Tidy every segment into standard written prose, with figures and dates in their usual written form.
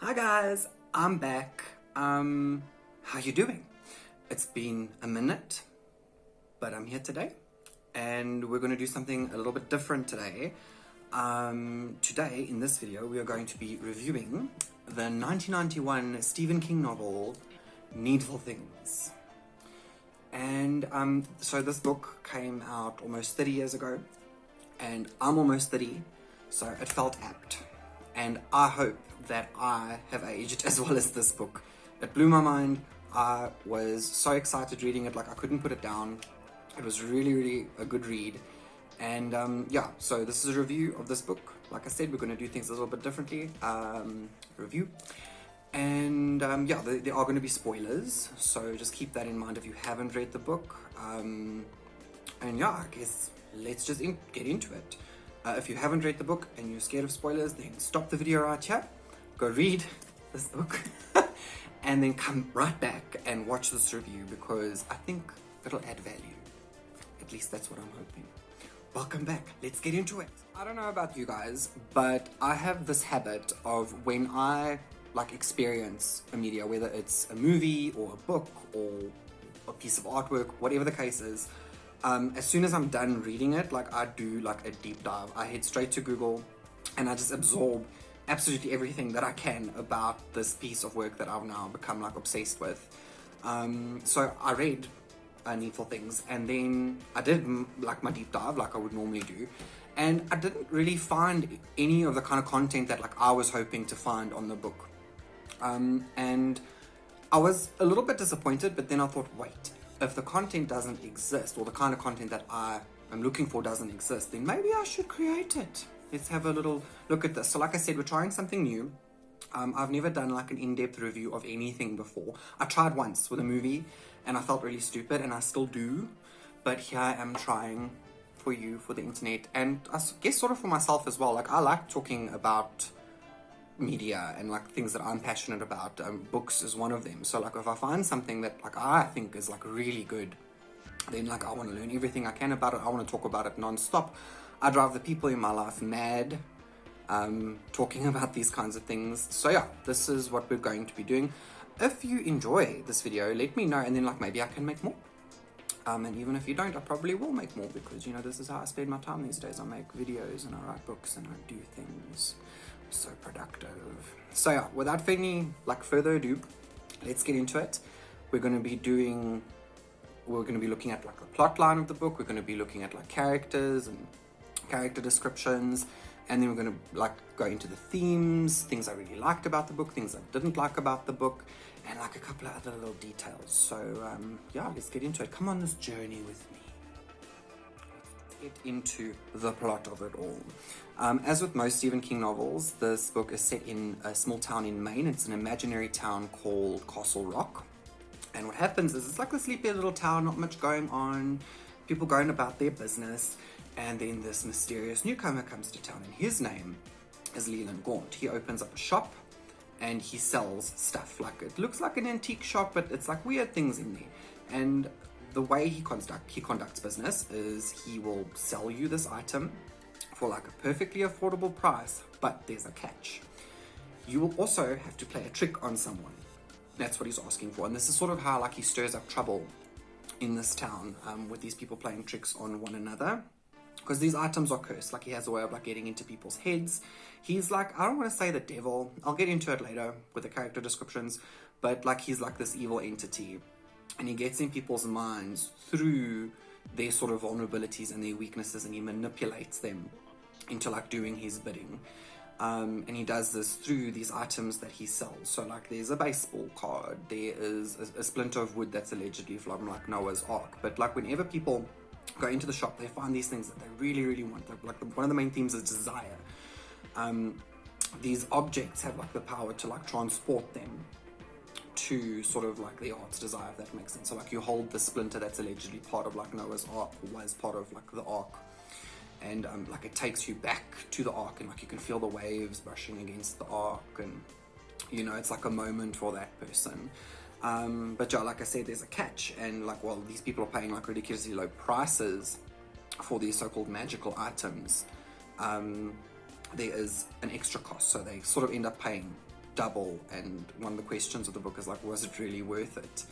Hi guys, I'm back. How you doing? It's been a minute, but I'm here today, and we're going to do something a little bit different today. Today, in this video, we are going to be reviewing the 1991 Stephen King novel, Needful Things. And so this book came out almost 30 years ago, and I'm almost 30, so it felt apt. And I hope that I have aged as well as this book. It blew my mind. I was so excited reading it, like I couldn't put it down. It was really a good read. And yeah, so this is a review of this book. Like I said, we're going to do things a little bit differently. Review. And yeah, there are going to be spoilers, so just keep that in mind if you haven't read the book. And yeah, I guess let's just get into it. If you haven't read the book and you're scared of spoilers, then stop the video right here, go read this book, and then come right back and watch this review, because I think it'll add value. At least that's what I'm hoping. Welcome back. Let's get into it. I don't know about you guys, but I have this habit of when I experience a media, whether it's a movie or a book or a piece of artwork, whatever the case is, as soon as I'm done reading it, I do a deep dive. I head straight to Google and I just absorb absolutely everything that I can about this piece of work that I've now become obsessed with. So I read Needful Things, and then I did my deep dive like I would normally do, and I didn't really find any of the kind of content that I was hoping to find on the book. And I was a little bit disappointed, but then I thought, wait, if the content doesn't exist, or the kind of content that I am looking for doesn't exist, then maybe I should create it. Let's have a little look at this. So like I said, we're trying something new. I've never done an in-depth review of anything before. I tried once with a movie and I felt really stupid, and I still do, but here I am trying for you, for the internet, and I guess sort of for myself as well. I like talking about media and things that I'm passionate about. Books is one of them. So if I find something that I think is really good, then I want to learn everything I can about it. I want to talk about it non-stop. I drive the people in my life mad talking about these kinds of things. So yeah, this is what we're going to be doing. If you enjoy this video, let me know, and then maybe I can make more. And even if you don't, I probably will make more, because this is how I spend my time these days. I make videos and I write books and I do things. So productive. So yeah, without any further ado, let's get into it. We're going to be looking at the plot line of the book. We're going to be looking at characters and character descriptions, and then we're going to go into the themes, things I really liked about the book, things I didn't like about the book, and a couple of other little details. So yeah, let's get into it. Come on this journey with me. Get into the plot of it all. As with most Stephen King novels, this book is set in a small town in Maine. It's an imaginary town called Castle Rock. And what happens is it's a sleepy little town, not much going on, people going about their business, and then this mysterious newcomer comes to town, and his name is Leland Gaunt. He opens up a shop and he sells stuff. It looks like an antique shop, but it's weird things in there. And the way he conducts business is he will sell you this item for a perfectly affordable price, but there's a catch. You will also have to play a trick on someone. That's what he's asking for, and this is sort of how he stirs up trouble in this town, with these people playing tricks on one another, because these items are cursed. He has a way of getting into people's heads. He's I don't want to say the devil, I'll get into it later with the character descriptions, but he's this evil entity, and he gets in people's minds through their sort of vulnerabilities and their weaknesses, and he manipulates them into doing his bidding. And he does this through these items that he sells. So there's a baseball card, there is a splinter of wood that's allegedly from Noah's Ark. But whenever people go into the shop, they find these things that they really want. One of the main themes is desire. These objects have the power to transport them to sort of their heart's desire, if that makes sense. So you hold the splinter that's allegedly part of Noah's Ark, or was part of the Ark, and it takes you back to the Ark, and you can feel the waves brushing against the Ark, and it's a moment for that person. But yeah, like I said, there's a catch, and while these people are paying ridiculously low prices for these so-called magical items, there is an extra cost, so they sort of end up paying double, and one of the questions of the book is like, was it really worth it?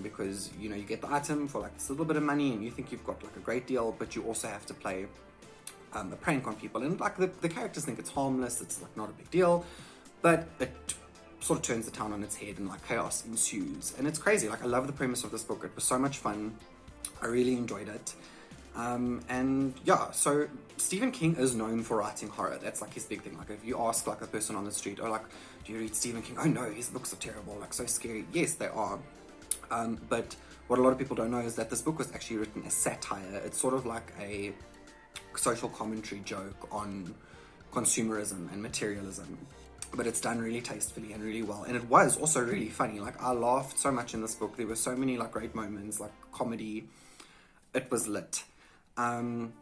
Because, you know, you get the item for like this little bit of money and you think you've got like a great deal, but you also have to play a prank on people, and like the characters think it's harmless, it's like not a big deal, but it sort of turns the town on its head and like chaos ensues, and it's crazy. Like, I love the premise of this book. It was so much fun. I really enjoyed it. And yeah, so Stephen King is known for writing horror. That's like his big thing. Like, if you ask like a person on the street, oh, like, do you read Stephen King? Oh no, his books are terrible, like so scary. Yes, they are. But what a lot of people don't know is that this book was actually written as satire. It's sort of like a social commentary joke on consumerism and materialism, but it's done really tastefully and really well. And it was also really funny. Like, I laughed so much in this book. There were so many like great moments, like comedy. It was lit. One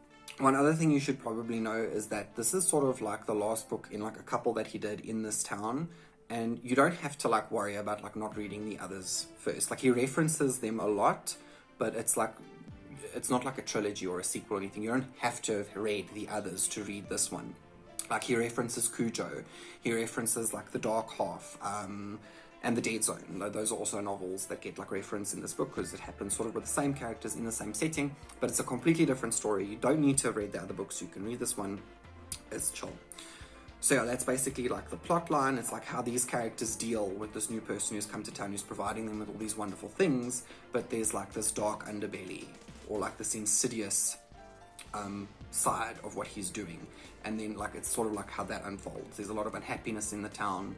other thing you should probably know is that this is sort of like the last book in like a couple that he did in this town, and you don't have to like worry about like not reading the others first. Like, he references them a lot, but it's like, it's not like a trilogy or a sequel or anything. You don't have to have read the others to read this one. Like, he references Cujo, he references like The Dark Half, and The Dead Zone. Those are also novels that get like reference in this book because it happens sort of with the same characters in the same setting, but it's a completely different story. You don't need to have read the other books. You can read this one. It's chill. So yeah, that's basically like the plot line. It's like how these characters deal with this new person who's come to town, who's providing them with all these wonderful things, but there's like this dark underbelly, or like this insidious side of what he's doing. And then like, it's sort of like how that unfolds. There's a lot of unhappiness in the town,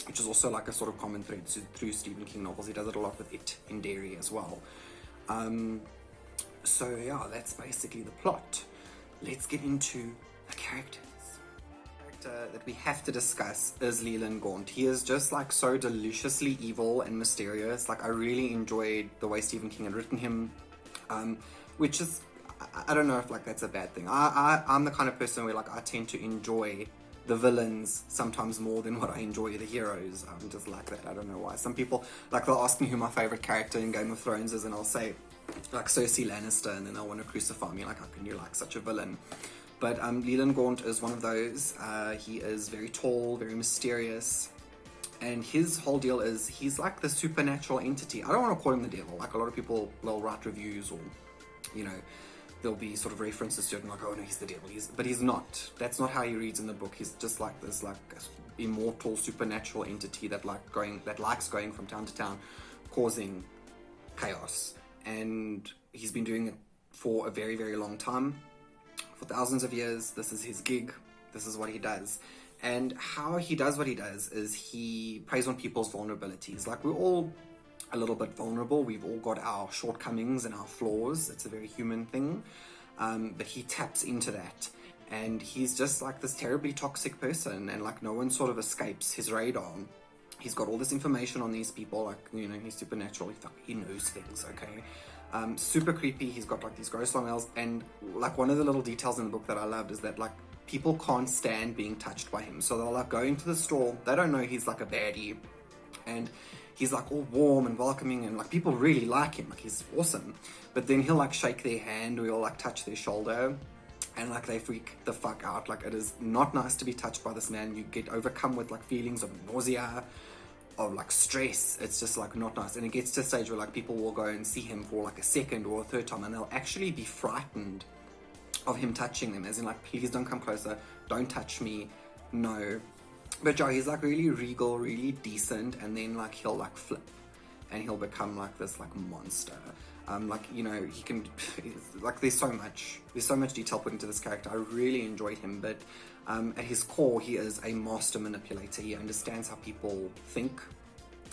which is also like a sort of common thread through Stephen King novels. He does it a lot with It in Derry as well. So yeah, that's basically the plot. Let's get into the characters. The character that we have to discuss is Leland Gaunt. He is just like so deliciously evil and mysterious. Like, I really enjoyed the way Stephen King had written him, which is, I don't know if like that's a bad thing. I'm the kind of person where like I tend to enjoy the villains sometimes more than what I enjoy the heroes. I'm just like that. I don't know why. Some people, like, they'll ask me who my favorite character in Game of Thrones is, and I'll say like Cersei Lannister, and then they'll want to crucify me, like, how can you like such a villain? But Leland Gaunt is one of those. He is very tall, very mysterious, and his whole deal is he's like the supernatural entity. I don't want to call him the devil. Like, a lot of people will write reviews, or, you know, there'll be sort of references to it and like, oh no, he's the devil. But he's not. That's not how he reads in the book. He's just like this like immortal supernatural entity that likes going from town to town, causing chaos. And he's been doing it for a very, very long time, for thousands of years. This is his gig. This is what he does. And how he does what he does is he preys on people's vulnerabilities. Like, we're all a little bit vulnerable. We've all got our shortcomings and our flaws. It's a very human thing. But he taps into that. And he's just like this terribly toxic person, and like no one sort of escapes his radar. He's got all this information on these people, like, you know, he's supernatural. He knows things, okay? Super creepy. He's got like these gross long nails. And like, one of the little details in the book that I loved is that like people can't stand being touched by him. So they'll like go into the store. They don't know he's like a baddie. And he's like all warm and welcoming, and like people really like him. Like, he's awesome. But then he'll like shake their hand, or he'll like touch their shoulder, and like they freak the fuck out. Like, it is not nice to be touched by this man. You get overcome with like feelings of nausea, of like stress. It's just like not nice. And it gets to a stage where like people will go and see him for like a second or a third time, and they'll actually be frightened of him touching them, as in like, please don't come closer, don't touch me, no. But yeah, he's like really regal, really decent, and then like he'll like flip and he'll become like this like monster. Like, you know, he can like, there's so much detail put into this character. I really enjoyed him, but at his core, he is a master manipulator. He understands how people think,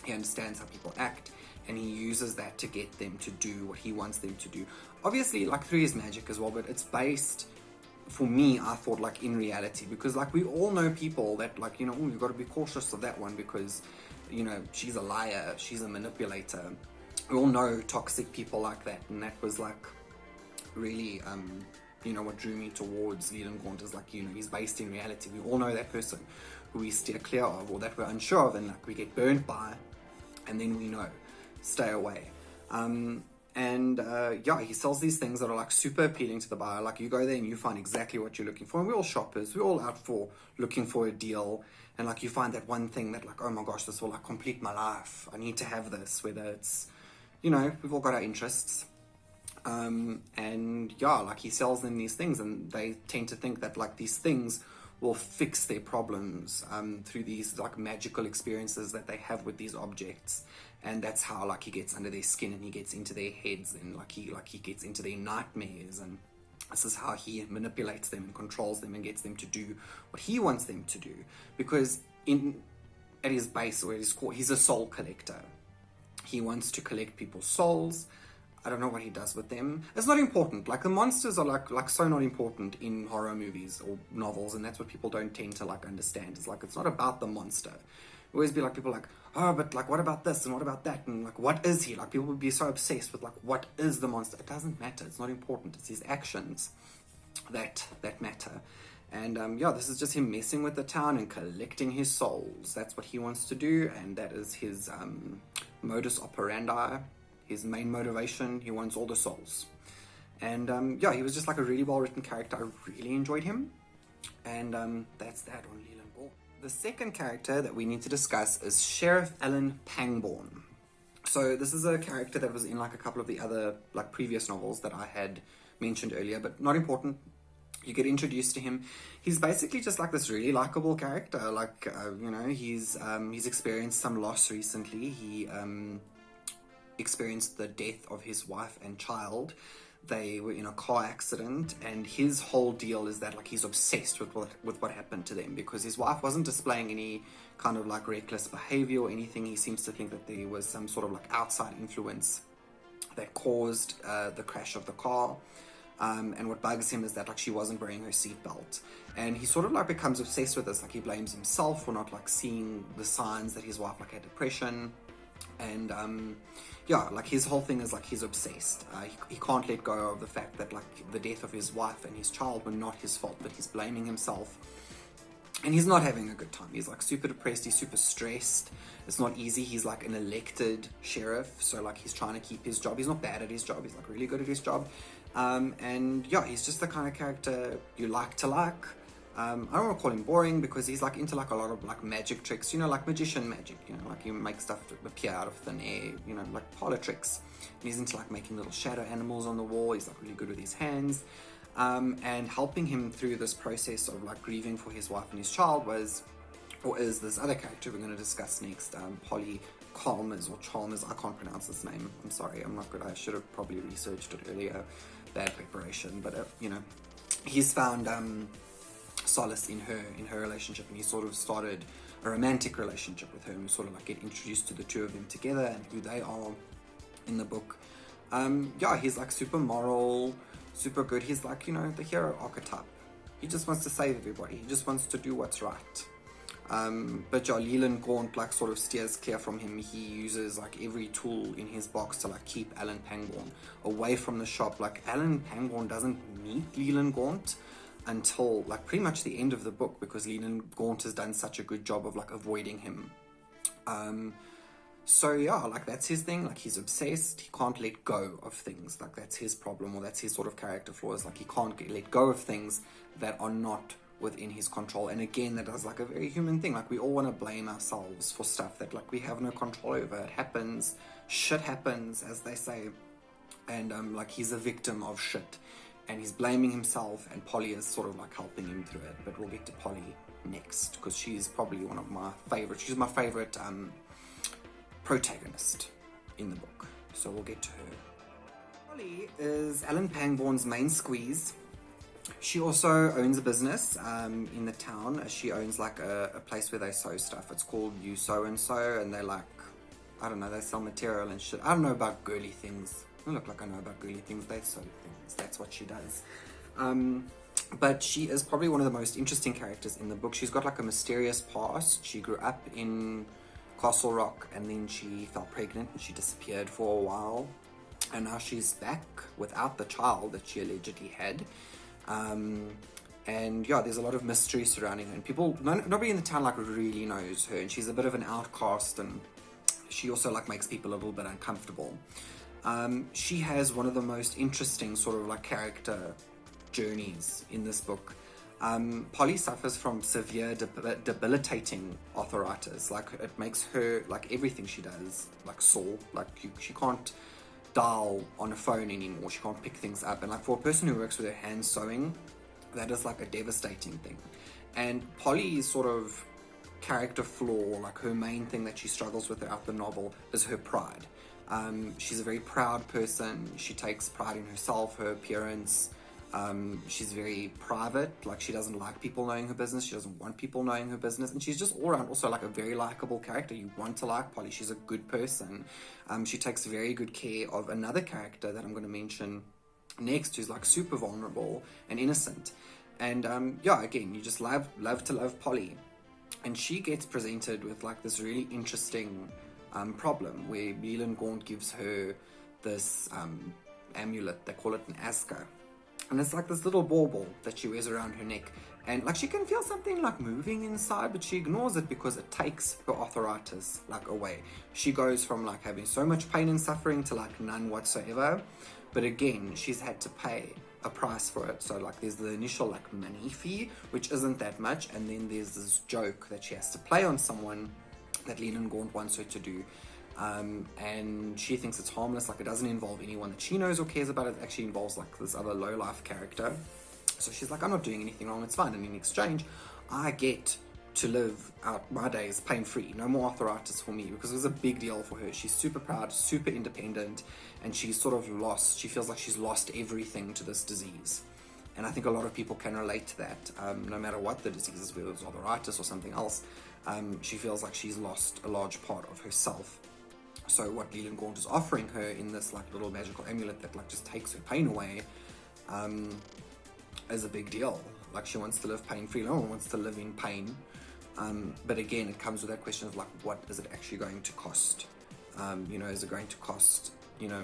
he understands how people act, and he uses that to get them to do what he wants them to do. Obviously, like, through his magic as well, but it's based, for me, I thought, like, in reality, because like we all know people that like, you know, you've got to be cautious of that one because, you know, she's a liar, she's a manipulator. We all know toxic people like that, and that was like really you know, what drew me towards Leland Gaunt is like, you know, he's based in reality. We all know that person who we steer clear of, or that we're unsure of, and like we get burnt by, and then we know, stay away. Yeah, he sells these things that are like super appealing to the buyer. Like, you go there and you find exactly what you're looking for. And we're all shoppers. We're all out for looking for a deal. and like you find that one thing that like, oh my gosh, this will like complete my life, I need to have this, whether it's, you know, we've all got our interests. And yeah, like he sells them these things, and they tend to think that like these things will fix their problems through these like magical experiences that they have with these objects. And that's how like he gets under their skin, and he gets into their heads, and like he gets into their nightmares, and this is how he manipulates them and controls them and gets them to do what he wants them to do. Because at his base, or at his core, he's a soul collector. He wants to collect people's souls. I don't know what he does with them. It's not important. Like the monsters are like so not important in horror movies or novels, and that's what people don't tend to like understand. It's like, it's not about the monster. Always be like, people like, oh, but like what about this and what about that, and like what is he? Like people would be so obsessed with like what is the monster. It doesn't matter. It's not important. It's his actions that matter. And yeah, this is just him messing with the town and collecting his souls. That's what he wants to do, and that is his modus operandi. His main motivation, he wants all the souls. And yeah, he was just like a really well-written character. I really enjoyed him. And that's that on Leland Gaunt. The second character that we need to discuss is Sheriff Alan Pangborn. So this is a character that was in like a couple of the other like previous novels that I had mentioned earlier, but not important. You get introduced to him. He's basically just like this really likable character. Like, you know, he's experienced some loss recently. He experienced the death of his wife and child. They were in a car accident, and his whole deal is that like he's obsessed with what happened to them, because his wife wasn't displaying any kind of like reckless behavior or anything. He seems to think that there was some sort of like outside influence that caused the crash of the car. And what bugs him is that like she wasn't wearing her seatbelt, and he sort of like becomes obsessed with this. Like he blames himself for not like seeing the signs that his wife like had depression. And yeah, like his whole thing is like he's obsessed. He can't let go of the fact that like the death of his wife and his child were not his fault, but he's blaming himself. And he's not having a good time. He's like super depressed, he's super stressed. It's not easy. He's like an elected sheriff, so like he's trying to keep his job. He's not bad at his job, he's like really good at his job. And yeah, he's just the kind of character you like to like. I don't want to call him boring, because he's like into like a lot of like magic tricks, you know, like magician magic, you know, like he makes stuff appear out of thin air, you know, like parlor tricks. And he's into like making little shadow animals on the wall. He's like really good with his hands. And helping him through this process of like grieving for his wife and his child is this other character we're going to discuss next, Polly Chalmers, or Chalmers. I can't pronounce this name. I'm sorry, I'm not good. I should have probably researched it earlier. Bad preparation, but you know, he's found solace in her relationship, and he sort of started a romantic relationship with her, and we sort of like get introduced to the two of them together and who they are in the book. Yeah, he's like super moral, super good. He's like, you know, the hero archetype. He just wants to save everybody. He just wants to do what's right. But yeah, Leland Gaunt like sort of steers clear from him. He uses like every tool in his box to like keep Alan Pangborn away from the shop. Like Alan Pangborn doesn't meet Leland Gaunt until like pretty much the end of the book, because Leland Gaunt has done such a good job of like avoiding him. So yeah, like that's his thing. Like he's obsessed. He can't let go of things. Like that's his problem, or that's his sort of character flaw, is like he can't let go of things that are not within his control. And again, that is like a very human thing. Like we all want to blame ourselves for stuff that like we have no control over. It happens. Shit happens, as they say. And like he's a victim of shit, and he's blaming himself, and Polly is sort of like helping him through it. But we'll get to Polly next, because she's probably one of my favorites. She's my favorite protagonist in the book, so we'll get to her. Polly is Alan Pangborn's main squeeze. She also owns a business in the town. She owns like a place where they sew stuff. It's called You Sew and Sew, and they like, I don't know, they sell material and shit. I don't know about girly things. I look like I know about girly things. They sew things. That's what she does. But she is probably one of the most interesting characters in the book. She's got like a mysterious past. She grew up in Castle Rock, and then she fell pregnant and she disappeared for a while. And now she's back without the child that she allegedly had. And yeah, there's a lot of mystery surrounding her, and nobody in the town like really knows her, and she's a bit of an outcast, and she also like makes people a little bit uncomfortable. She has one of the most interesting sort of like character journeys in this book. Polly suffers from severe debilitating arthritis. Like, it makes her, like, everything she does, like, sore. Like, she can't dial on a phone anymore. She can't pick things up. And, like, for a person who works with her hands sewing, that is, like, a devastating thing. And Polly's sort of character flaw, like, her main thing that she struggles with throughout the novel, is her pride. She's a very proud person. She takes pride in herself, her appearance. She's very private. Like, she doesn't like people knowing her business. She doesn't want people knowing her business. And she's just all around also like a very likable character. You want to like Polly. She's a good person. She takes very good care of another character that I'm going to mention next, who's like super vulnerable and innocent. And yeah, again, you just love to love Polly. And she gets presented with like this really interesting problem where Leland Gaunt gives her this amulet. They call it an aska. And it's like this little bauble that she wears around her neck. And like, she can feel something like moving inside, but she ignores it because it takes her arthritis like away. She goes from like having so much pain and suffering to like none whatsoever. But again, she's had to pay a price for it. So like, there's the initial like money fee, which isn't that much. And then there's this joke that she has to play on someone that Leland Gaunt wants her to do. And she thinks it's harmless, like it doesn't involve anyone that she knows or cares about. It actually involves like this other low-life character. So she's like, I'm not doing anything wrong, it's fine. And in exchange, I get to live out my days pain-free. No more arthritis for me, because it was a big deal for her. She's super proud, super independent, and she's sort of lost. She feels like she's lost everything to this disease. And I think a lot of people can relate to that, no matter what the disease is, whether it's arthritis or something else. She feels like she's lost a large part of herself. So what Leland Gaunt is offering her in this like little magical amulet that like just takes her pain away, is a big deal. Like, she wants to live pain-free. No one wants to live in pain. But again, it comes with that question of like, what is it actually going to cost? You know, is it going to cost, you know,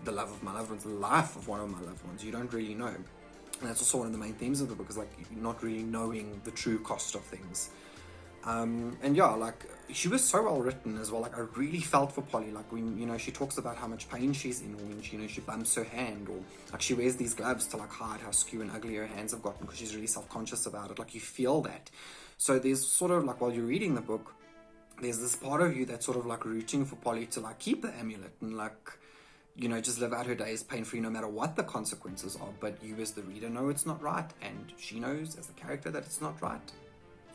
the love of my loved ones, the life of one of my loved ones? You don't really know. And that's also one of the main themes of the book, is like not really knowing the true cost of things. And yeah, like, she was so well written as well. Like, I really felt for Polly. Like, when, you know, she talks about how much pain she's in, or when she, you know, she bumps her hand, or like she wears these gloves to like hide how skew and ugly her hands have gotten because she's really self-conscious about it. Like, you feel that. So there's sort of like, while you're reading the book, there's this part of you that's sort of like rooting for Polly to like keep the amulet and like, you know, just live out her days pain-free no matter what the consequences are. But you as the reader know it's not right, and she knows as the character that it's not right.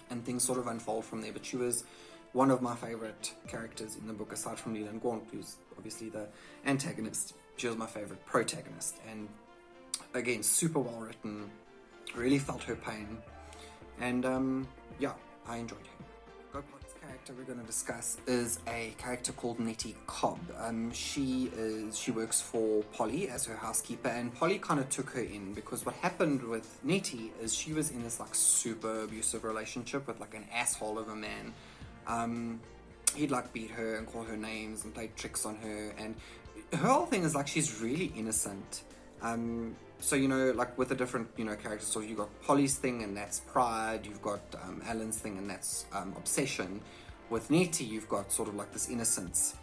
And things sort of unfold from there. But she was one of my favorite characters in the book, aside from Leland Gaunt, who's obviously the antagonist. She was my favorite protagonist. And again, super well written, really felt her pain. And yeah, I enjoyed her. Go-Pot's character we're going to discuss is a character called Nettie Cobb. She works for Polly as her housekeeper, and Polly kind of took her in because what happened with Nettie is she was in this like super abusive relationship with like an asshole of a man. He'd like beat her and call her names and play tricks on her, and her whole thing is like she's really innocent. So, you know, like with the different, you know, characters, so you've got Polly's thing, and that's pride. You've got Alan's thing, and that's obsession. With Nettie, you've got sort of like this innocence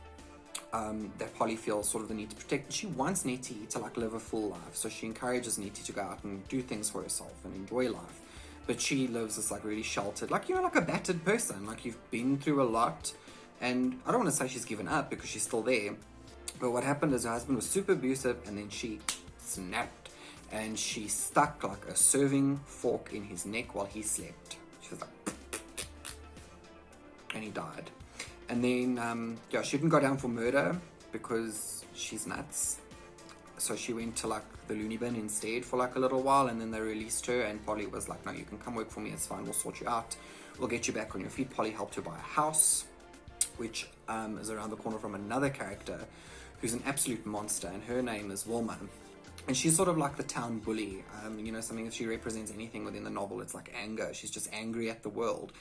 that Polly feels sort of the need to protect. She wants Nettie to like live a full life, so she encourages Nettie to go out and do things for herself and enjoy life. But she lives this like really sheltered, like, you know, like a battered person. Like, you've been through a lot, and I don't want to say she's given up because she's still there. But what happened is her husband was super abusive, and then she snapped. And she stuck like a serving fork in his neck while he slept. She was like, and he died. And then, yeah, she didn't go down for murder because she's nuts. So she went to like the loony bin instead for like a little while, and then they released her. And Polly was like, no, you can come work for me, it's fine, we'll sort you out, we'll get you back on your feet. Polly helped her buy a house, which is around the corner from another character who's an absolute monster, and her name is Wilma. And she's sort of like the town bully. You know, something if she represents anything within the novel, it's like anger. She's just angry at the world.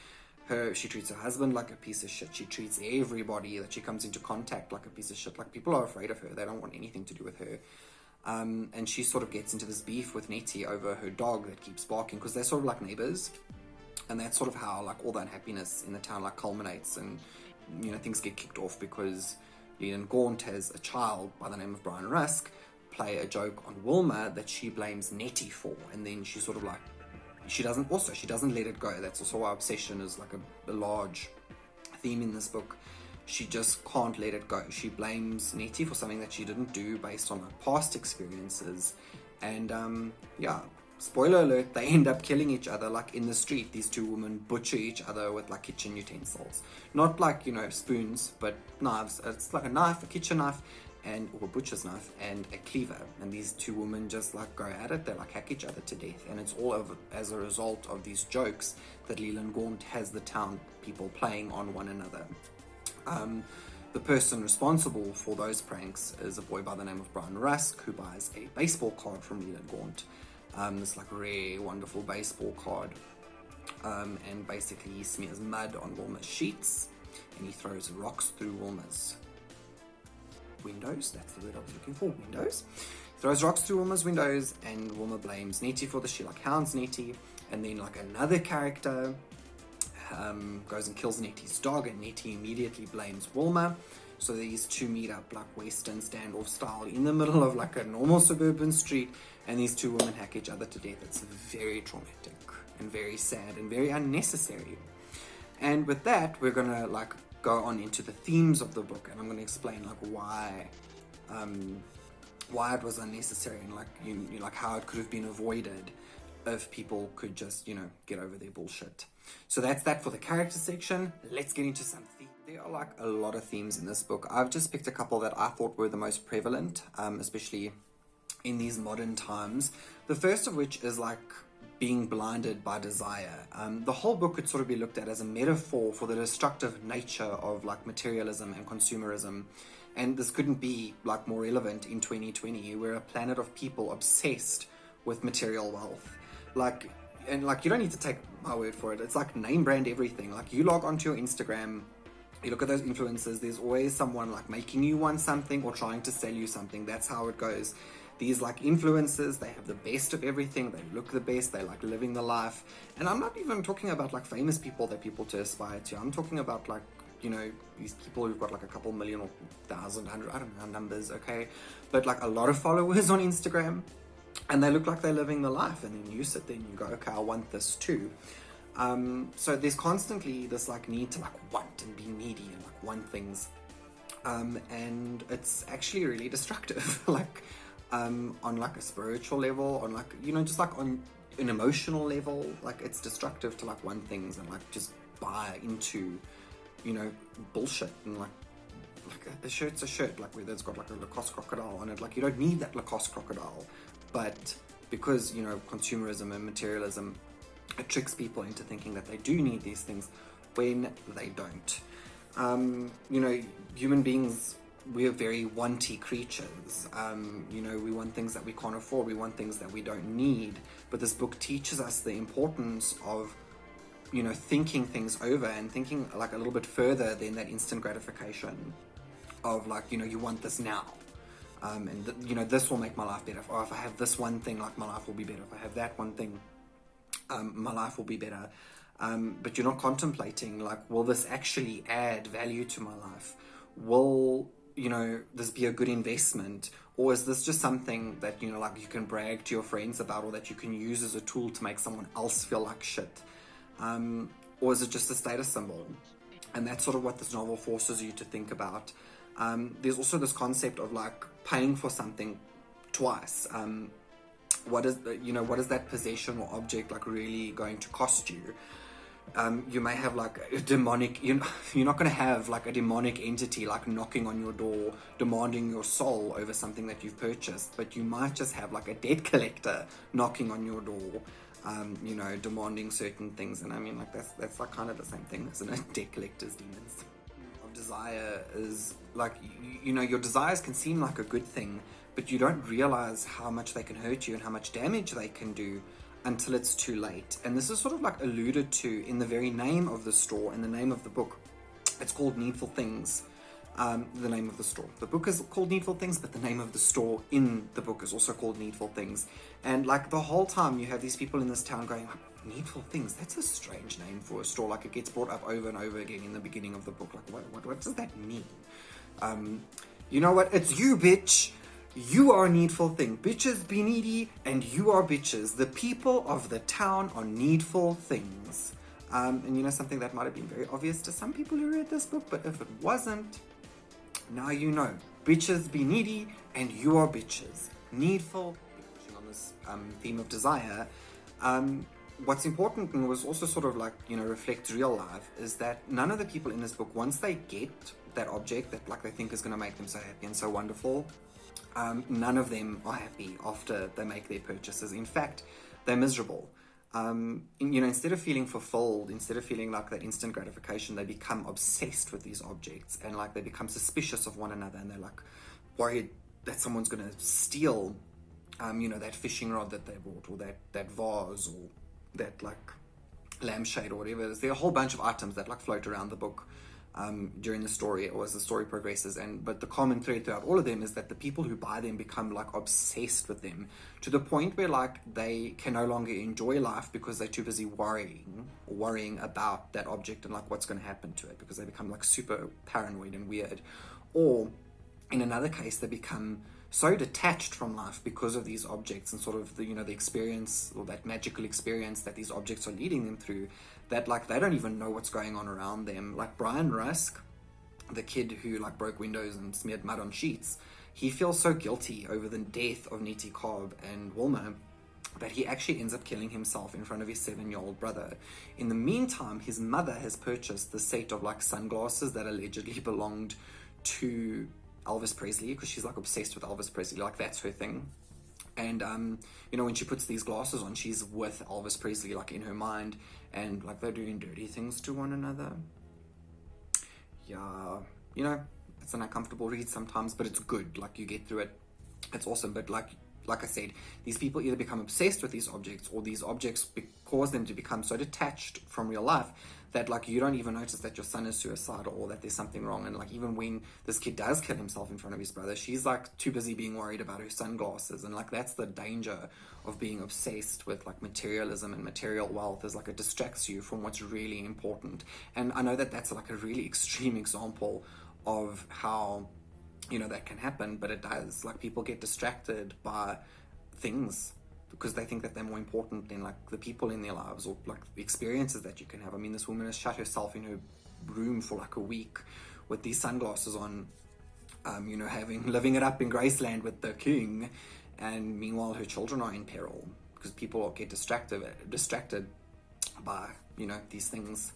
She treats her husband like a piece of shit. She treats everybody that she comes into contact like a piece of shit. Like, people are afraid of her. They don't want anything to do with her. And she sort of gets into this beef with Nettie over her dog that keeps barking, because they're sort of like neighbors. And that's sort of how like all the unhappiness in the town like culminates, and, you know, things get kicked off because Leland Gaunt has a child by the name of Brian Rusk play a joke on Wilma that she blames Nettie for, and then she sort of like she doesn't let it go. That's also why obsession is like a large theme in this book. She just can't let it go. She blames Nettie for something that she didn't do based on her past experiences. And yeah, spoiler alert, they end up killing each other like in the street. These two women butcher each other with like kitchen utensils. Not like, spoons, but knives. It's like a knife, a kitchen knife, or a butcher's knife, and a cleaver. And these two women just like go at it. They like hack each other to death. And it's all over as a result of these jokes that Leland Gaunt has the town people playing on one another. The person responsible for those pranks is a boy by the name of Brian Rusk, who buys a baseball card from Leland Gaunt. This like rare, wonderful baseball card. And basically he smears mud on Wilma's sheets, and he throws rocks through Wilma's windows. That's the word I was looking for, windows. He throws rocks through Wilma's windows, and Wilma blames Nettie for this. She like hounds Nettie, and then like another character goes and kills Nettie's dog, and Nettie immediately blames Wilma. So these two meet up like Western standoff style in the middle of like a normal suburban street, and these two women hack each other to death. It's very traumatic and very sad and very unnecessary. And with that, we're gonna like go on into the themes of the book, and I'm gonna explain like why it was unnecessary, and like like how it could have been avoided if people could just get over their bullshit. So that's that for the character section. Let's get into some themes. There are like a lot of themes in this book. I've just picked a couple that I thought were the most prevalent, especially in these modern times. The first of which is like being blinded by desire. The whole book could sort of be looked at as a metaphor for the destructive nature of like materialism and consumerism. And this couldn't be like more relevant in 2020. We're a planet of people obsessed with material wealth. You don't need to take my word for it. It's like name brand everything. Like you log onto your Instagram, you look at those influencers, there's always someone like making you want something or trying to sell you something. That's how it goes. These like influencers, they have the best of everything. They look the best. They like living the life. And I'm not even talking about like famous people that people to aspire to. I'm talking about like, these people who've got like a couple million or 1,000, 100, I don't know numbers, okay? But like a lot of followers on Instagram. And they look like they're living the life, and then you sit there and you go, okay, I want this too. So there's constantly this like need to like want and be needy and like want things, and it's actually really destructive. On like a spiritual level, on like just like on an emotional level, like it's destructive to like want things and like just buy into bullshit. And like a shirt's a shirt, like whether it's got like a Lacoste crocodile on it, like you don't need that Lacoste crocodile. But because, consumerism and materialism, it tricks people into thinking that they do need these things when they don't. Human beings, we're very wanty creatures. We want things that we can't afford. We want things that we don't need. But this book teaches us the importance of, thinking things over and thinking like a little bit further than that instant gratification of like, you want this now. This will make my life better. Or if I have this one thing, like my life will be better. If I have that one thing, my life will be better. But you're not contemplating, like, will this actually add value to my life? Will, this be a good investment? Or is this just something that, like you can brag to your friends about, or that you can use as a tool to make someone else feel like shit? Or is it just a status symbol? And that's sort of what this novel forces you to think about. There's also this concept of like paying for something twice. What is that possession or object like really going to cost you? You may have like a demonic, you're not going to have like a demonic entity like knocking on your door demanding your soul over something that you've purchased, but you might just have like a debt collector knocking on your door, demanding certain things. And I mean, like that's like kind of the same thing, isn't it? Debt collectors, demons. Desire is like, your desires can seem like a good thing, but you don't realize how much they can hurt you and how much damage they can do until it's too late. And this is sort of like alluded to in the very name of the store and the name of the book. It's called Needful Things, the name of the store. The book is called Needful Things, but the name of the store in the book is also called Needful Things. And like the whole time you have these people in this town going, Needful Things, that's a strange name for a store. Like it gets brought up over and over again in the beginning of the book. Like what does that mean? You know what? It's you, bitch. You are a needful thing. Bitches be needy, and you are bitches. The people of the town are needful things. And you know, something that might have been very obvious to some people who read this book, but if it wasn't, now you know. Bitches be needy, and you are bitches. Needful. On this theme of desire, what's important, and was also sort of like, you know, reflects real life, is that none of the people in this book, once they get that object that like they think is going to make them so happy and so wonderful, none of them are happy after they make their purchases. In fact, they're miserable. You know, instead of feeling fulfilled, instead of feeling like that instant gratification, they become obsessed with these objects, and like they become suspicious of one another, and they're like worried that someone's going to steal, you know, that fishing rod that they bought, or that vase, or that like lampshade, or whatever it is. There are a whole bunch of items that like float around the book during the story, or as the story progresses, but the common thread throughout all of them is that the people who buy them become like obsessed with them, to the point where like they can no longer enjoy life because they're too busy worrying about that object and like what's going to happen to it, because they become like super paranoid and weird. Or in another case, they become so detached from life because of these objects and sort of the, you know, the experience, or that magical experience that these objects are leading them through, that like they don't even know what's going on around them. Like Brian Rusk, the kid who like broke windows and smeared mud on sheets, he feels so guilty over the death of Niti Cobb and Wilma that he actually ends up killing himself in front of his 7-year-old brother. In the meantime, his mother has purchased the set of like sunglasses that allegedly belonged to Elvis Presley, because she's like obsessed with Elvis Presley, like that's her thing. And you know, when she puts these glasses on, she's with Elvis Presley like in her mind, and like they're doing dirty things to one another. Yeah, you know, it's an uncomfortable read sometimes, but it's good. Like you get through it, it's awesome. But like I said, these people either become obsessed with these objects, or these objects cause them to become so detached from real life that like you don't even notice that your son is suicidal, or that there's something wrong. And like even when this kid does kill himself in front of his brother, she's like too busy being worried about her sunglasses. And like that's the danger of being obsessed with like materialism and material wealth, is like it distracts you from what's really important. And I know that that's like a really extreme example of how, you know, that can happen, but it does. Like people get distracted by things because they think that they're more important than like the people in their lives, or like the experiences that you can have. I mean, this woman has shut herself in her room for like a week with these sunglasses on, you know, living it up in Graceland with the king, and meanwhile her children are in peril because people get distracted by, you know, these things.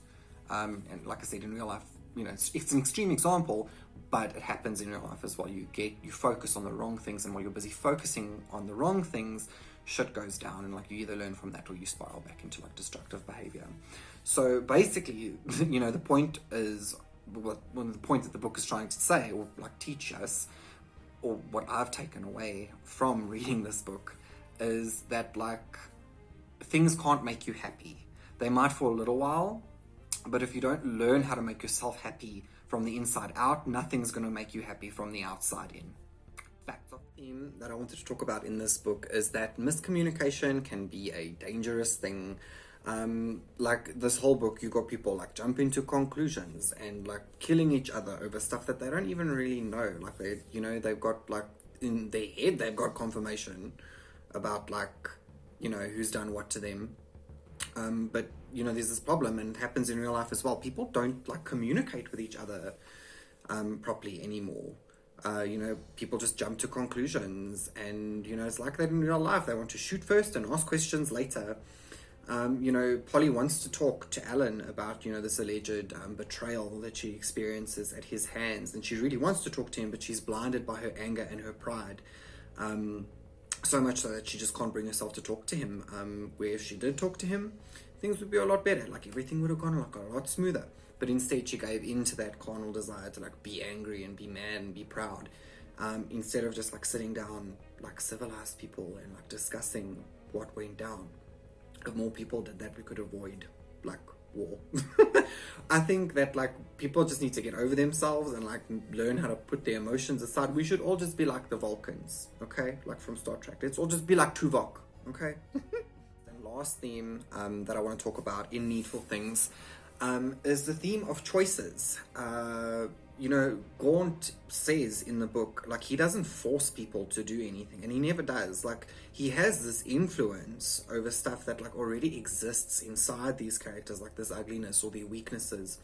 And like I said, in real life, you know, it's an extreme example, but it happens in real life as well. You focus on the wrong things, and while you're busy focusing on the wrong things, shit goes down, and like you either learn from that or you spiral back into like destructive behavior. So basically, you know, the point is, one of the points that the book is trying to say, or like teach us, or what I've taken away from reading this book, is that like things can't make you happy. They might for a little while, but if you don't learn how to make yourself happy from the inside out, nothing's going to make you happy from the outside in. Fact of theme that I wanted to talk about in this book is that miscommunication can be a dangerous thing. Like this whole book, you got people like jumping to conclusions and like killing each other over stuff that they don't even really know. Like they, you know, they've got like in their head, they've got confirmation about like, you know, who's done what to them. But you know, there's this problem, and it happens in real life as well. People don't like communicate with each other properly anymore. You know, people just jump to conclusions, and you know, it's like that in real life. They want to shoot first and ask questions later. You know, Polly wants to talk to Alan about, you know, this alleged betrayal that she experiences at his hands, and she really wants to talk to him, but she's blinded by her anger and her pride. So much so that she just can't bring herself to talk to him. Where if she did talk to him, things would be a lot better. Like everything would have gone like a lot smoother. But instead she gave in to that carnal desire to like be angry and be mad and be proud. Instead of just like sitting down like civilized people and like discussing what went down. If more people did that, we could avoid like war. I think that like people just need to get over themselves and like learn how to put their emotions aside. We should all just be like the Vulcans, okay? Like from Star Trek. Let's all just be like Tuvok, okay? The last theme that I want to talk about in Needful Things is the theme of choices. you know, Gaunt says in the book, like, he doesn't force people to do anything, and he never does. Like, he has this influence over stuff that, like, already exists inside these characters, like this ugliness or their weaknesses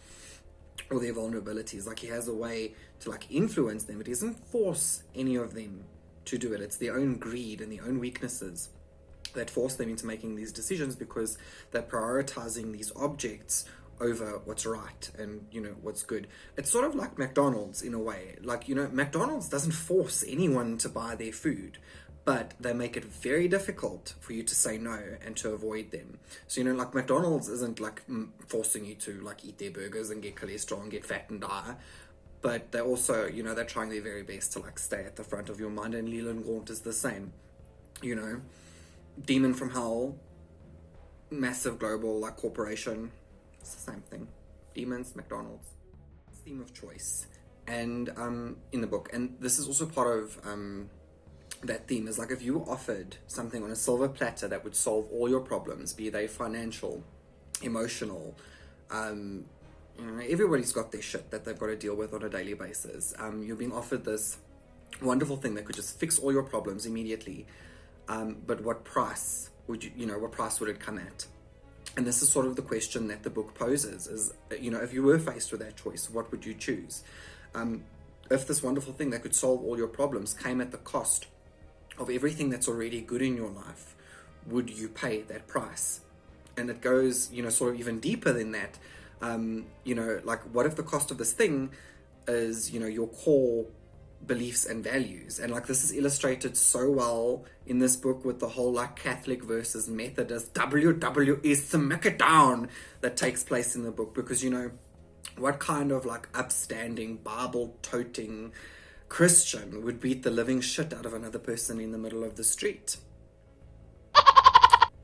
or their vulnerabilities. Like, he has a way to, like, influence them, but he doesn't force any of them to do it. It's their own greed and their own weaknesses that force them into making these decisions, because they're prioritizing these objects over what's right and, you know, what's good. It's sort of like McDonald's in a way. Like, you know, McDonald's doesn't force anyone to buy their food, but they make it very difficult for you to say no and to avoid them. So, you know, like, McDonald's isn't like forcing you to, like, eat their burgers and get cholesterol and get fat and die, but they also, you know, they're trying their very best to, like, stay at the front of your mind. And Leland Gaunt is the same. You know, Demon from Hell, massive global, like, corporation. It's the same thing. Demons, McDonald's. It's theme of choice. And in the book, and this is also part of that theme, is like, if you were offered something on a silver platter that would solve all your problems, be they financial, emotional, you know, everybody's got their shit that they've got to deal with on a daily basis. You're being offered this wonderful thing that could just fix all your problems immediately. But what price would what price would it come at? And this is sort of the question that the book poses, is, you know, if you were faced with that choice, what would you choose? If this wonderful thing that could solve all your problems came at the cost of everything that's already good in your life, would you pay that price? And it goes, you know, sort of even deeper than that. You know, like, what if the cost of this thing is, you know, your core beliefs and values? And, like, this is illustrated so well in this book with the whole, like, Catholic versus Methodist WWE smackdown that takes place in the book. Because, you know, what kind of, like, upstanding, Bible-toting Christian would beat the living shit out of another person in the middle of the street?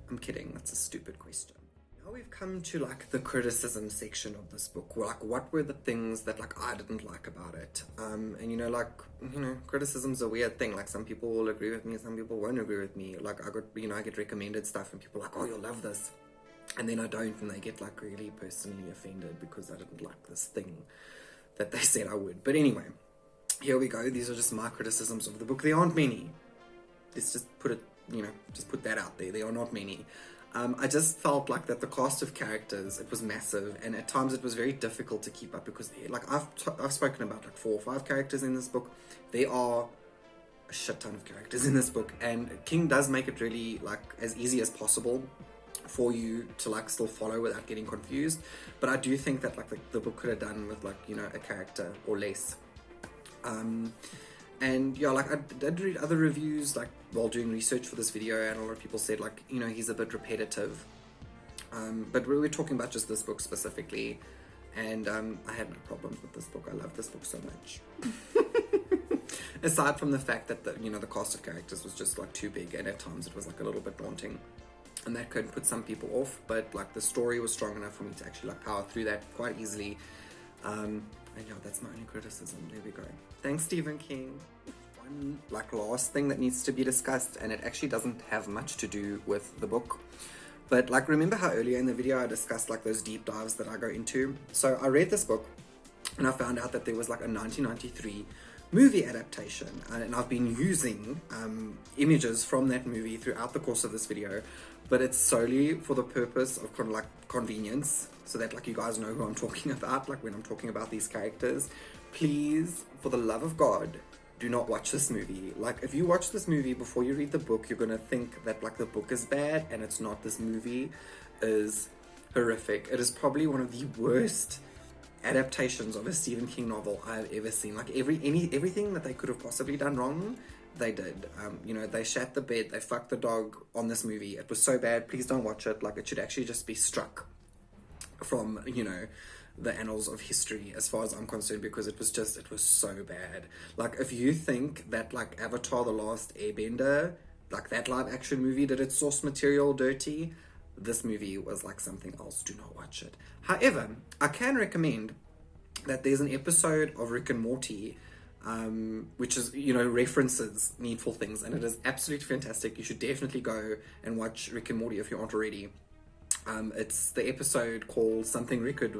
I'm kidding, that's a stupid question. Now we've come to, like, the criticism section of this book. Like, what were the things that, like, I didn't like about it? And, you know, like, you know, criticism's a weird thing. Like, some people will agree with me, some people won't agree with me. Like, I get recommended stuff and people are like, oh, you'll love this. And then I don't, and they get, like, really personally offended because I didn't like this thing that they said I would. But anyway, here we go. These are just my criticisms of the book. There aren't many. Let's just put it, you know, just put that out there. There are not many. I just felt like that the cast of characters, it was massive, and at times it was very difficult to keep up, because, like, I've spoken about, like, 4 or 5 characters in this book. There are a shit ton of characters in this book, and King does make it really, like, as easy as possible for you to, like, still follow without getting confused. But I do think that, like, the book could have done with, like, you know, a character or less. And yeah, like, I did read other reviews, like, while doing research for this video, and a lot of people said, like, you know, he's a bit repetitive. But we're talking about just this book specifically, and I had no problems with this book. I love this book so much. Aside from the fact that the cast of characters was just, like, too big, and at times it was, like, a little bit daunting, and that could put some people off. But, like, the story was strong enough for me to actually, like, power through that quite easily. And yeah, that's my only criticism. There we go. Thanks, Stephen King. One, like, last thing that needs to be discussed, and it actually doesn't have much to do with the book. But, like, remember how earlier in the video I discussed, like, those deep dives that I go into? So I read this book, and I found out that there was, like, a 1993 movie adaptation, and I've been using images from that movie throughout the course of this video, but it's solely for the purpose of kind of, like, convenience, so that, like, you guys know who I'm talking about, like, when I'm talking about these characters. Please, for the love of God, do not watch this movie. Like, if you watch this movie before you read the book, you're gonna think that, like, the book is bad, and it's not. This movie is horrific. It is probably one of the worst adaptations of a Stephen King novel I've ever seen. Like, everything that they could have possibly done wrong, they did. You know, they shat the bed, they fucked the dog on this movie. It was so bad. Please don't watch it. Like, it should actually just be struck from, you know, the annals of history, as far as I'm concerned, because it was so bad. Like, if you think that, like, Avatar: The Last Airbender, like, that live action movie, did its source material dirty, this movie was like something else. Do not watch it. However, I can recommend that there's an episode of Rick and Morty, which is, you know, references Needful Things, and it is absolutely fantastic. You should definitely go and watch Rick and Morty if you aren't already. It's the episode called Something Record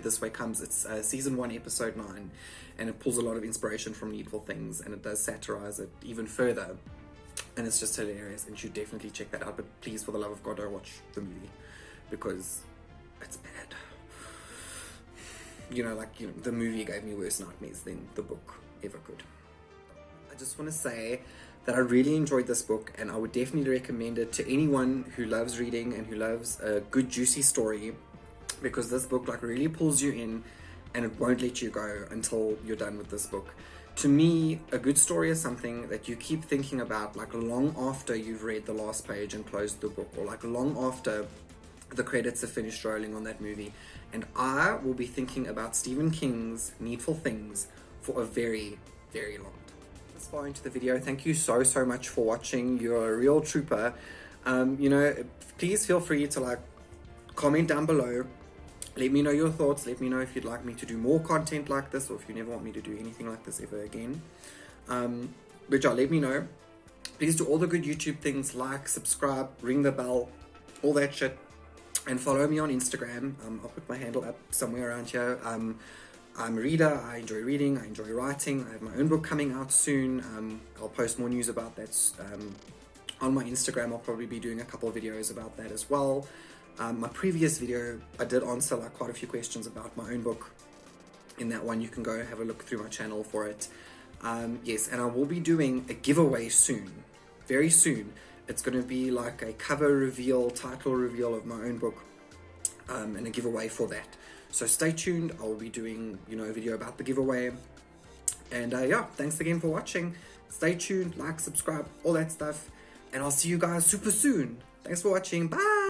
This Way Comes. It's season 1, episode 9, and it pulls a lot of inspiration from Needful Things, and it does satirize it even further, and it's just hilarious, and you should definitely check that out. But please, for the love of God, don't watch the movie, because it's bad. The movie gave me worse nightmares than the book ever could. I just want to say that I really enjoyed this book, and I would definitely recommend it to anyone who loves reading and who loves a good juicy story, because this book really pulls you in, and it won't let you go until you're done with this book. To me, a good story is something that you keep thinking about long after you've read the last page and closed the book, or long after the credits have finished rolling on that movie. And I will be thinking about Stephen King's Needful Things for a very, very long time. This far into the video, thank you so much for watching. You're a real trooper. Please feel free to comment down below. Let me know your thoughts. Let me know if you'd like me to do more content like this, or if you never want me to do anything like this ever again. But yeah, let me know. Please do all the good YouTube things, like, subscribe, ring the bell, all that shit. And follow me on Instagram. I'll put my handle up somewhere around here. I'm a reader. I enjoy reading. I enjoy writing. I have my own book coming out soon. I'll post more news about that on my Instagram. I'll probably be doing a couple of videos about that as well. My previous video, I did answer quite a few questions about my own book. In that one, you can go have a look through my channel for it. Yes, and I will be doing a giveaway soon. Very soon. It's going to be a cover reveal, title reveal of my own book, and a giveaway for that. So stay tuned. I'll be doing, a video about the giveaway. And yeah, thanks again for watching. Stay tuned, like, subscribe, all that stuff. And I'll see you guys super soon. Thanks for watching. Bye.